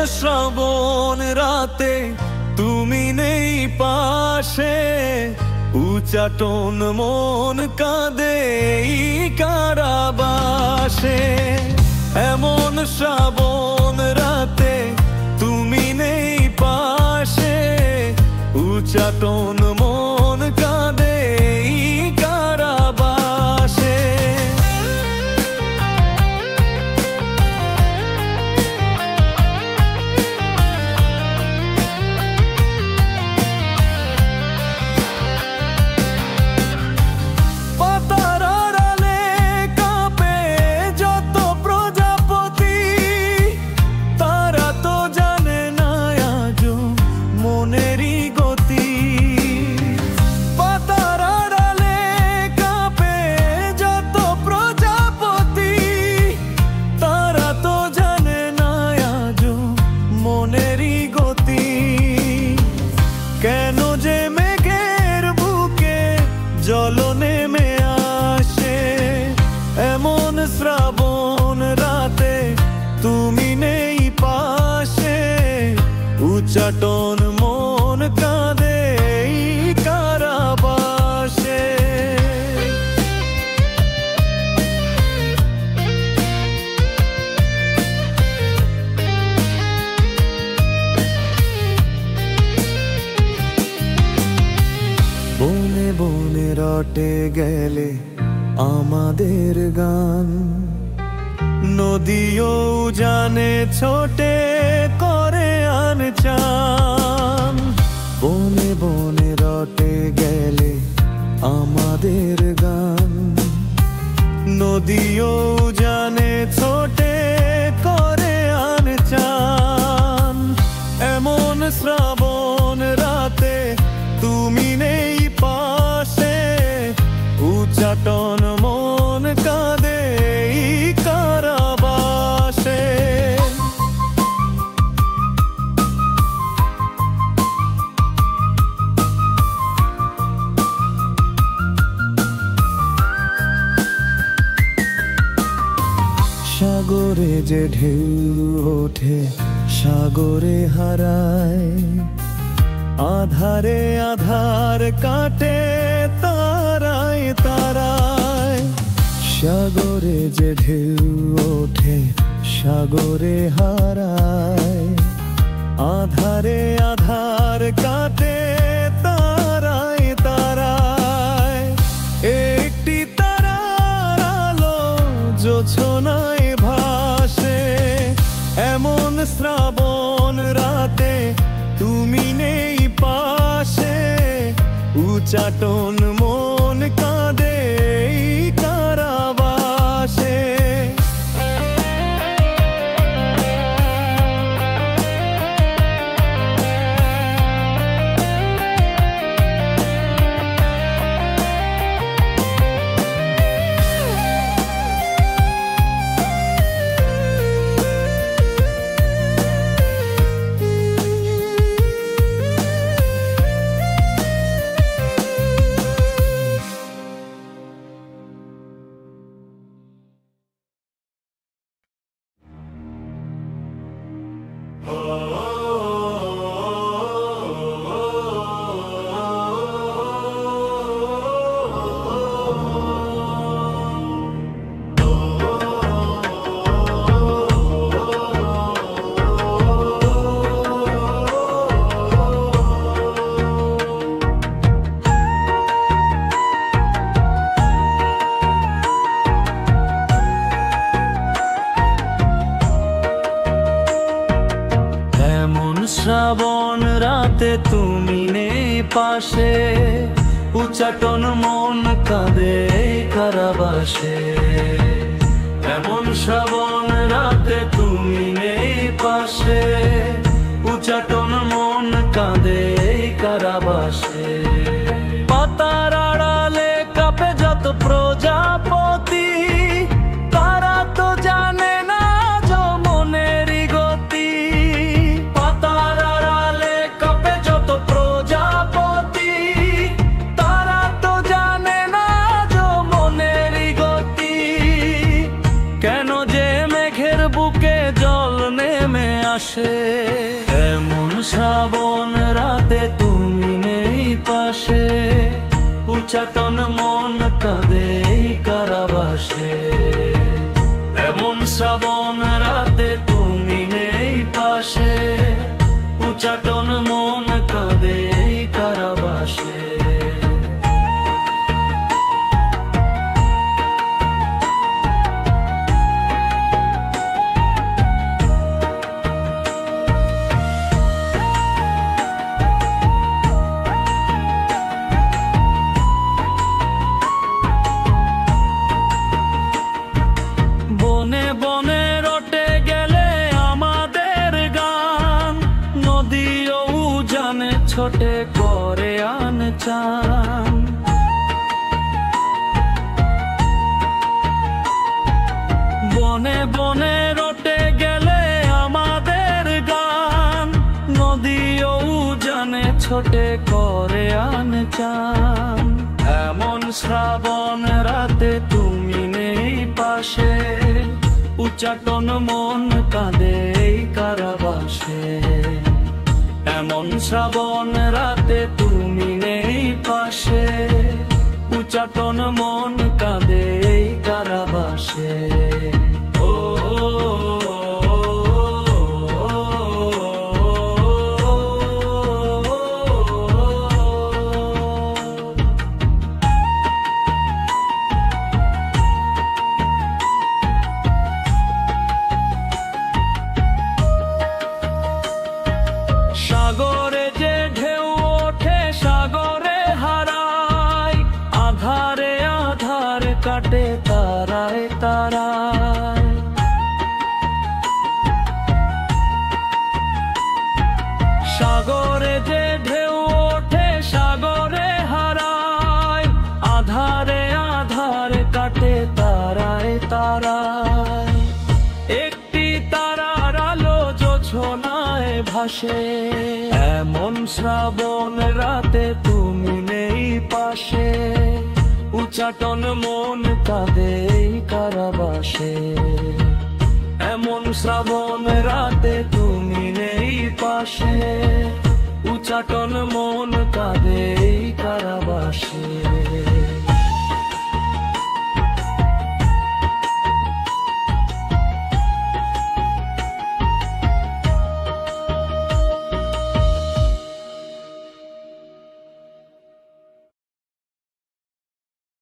শ্রাবণ রাতে তুমি নেই পাশে, উচাটন মন কাঁদে এই কারাবাসে। এমন শ্রাবণ রাতে তুমি নেই পাশে, উচাটন মন কাঁদে এই কারাবাসে। কেন যে মেঘের বুকে জল নেমে আসে, এমন শ্রাবণ রাতে তুমি নেই পাশে, উচাটন মন কাঁদে এই কারাবাসে। বনে বনে রটে গেলে আমাদের গান, নদীও জানে ছোটে করে আন চান। বনে বনে রটে গেলে আমাদের গান, নদীও জানে ছোটে করে আন চান। এমন শ্রাবণ রাতে তুমি নেই পাশে, উচাটন মন কাঁদে এই কারাবাসে। সাগরে যে ঢেউ ওঠে সাগরে হারায়, আধারে আধার কাটে তারায় তারায়। সাগরে যে ঢেউ ওঠে সাগরে হারায়, আধারে আধার কাটে তারায় তারায়। একটি তারার আলো জোছনায় ভাসে, এমন শ্রাবণ রাতে তুমি নেই পাশে, উচাটন মন কাঁদে এই কারাবাসে। শ্রাবণ রাতে তুমি নেই পাশে, উচাটন মন কাঁদে এই কারাবাসে। এমন শ্রাবণ রাতে তুমি নেই পাশে, উচাটন মন কাঁদে এই কারাবাসে। পাতার আড়ালে কাঁপে যত প্রজাপতি, তারা তো জানে না যমনেরই গতি। পাতার আড়ালে কাঁপে যত প্রজাপতি, তারা তো জানে না যমনেরই গতি। কেন যে মেঘের বুকে জল নেমে পাশে। এমন শ্রাবণ রাতে তুমি নেই পাশে, উচ্চাটন মন কাঁদে এই কারাবাসে। এমন শ্রাবণ রাতে তুমি নেই পাশে, উচ্চাটন মন কাঁদে এই কারাবাসে। বনে বনে রটে গেলে আমাদের গান, নদীও জানে ছোটে করে আন চান। বনে বনে রটে গেলে আমাদের গান, নদীও জানে ছোটে করে আন চান। এমন শ্রাবণ রাতে তুমি নেই পাশে, উচ্চাটন মন কাঁদে এই কারাবাসে। এমন শ্রাবণ রাতে তুমি নেই পাশে, উচ্চাটন মন কাঁদে এই কারাবাসে। সাগরে যে ঢেউ ওঠে সাগরে হারায়, আধারে আধার কাটে তারায় তারায়। সাগরে যে ঢেউ ওঠে সাগরে হারায়, আধারে আধার কাটে তারায় তারায়। একটি তারার আলো জোছনায় ভাসে, এমন শ্রাবণ রাতে তুমি নেই পাশে, উচ্চাটন মন কাঁদে এই কারাবাসে। এমন শ্রাবণ রাতে তুমি নেই পাশে, উচ্চাটন মন কাঁদে এই কারাবাসে।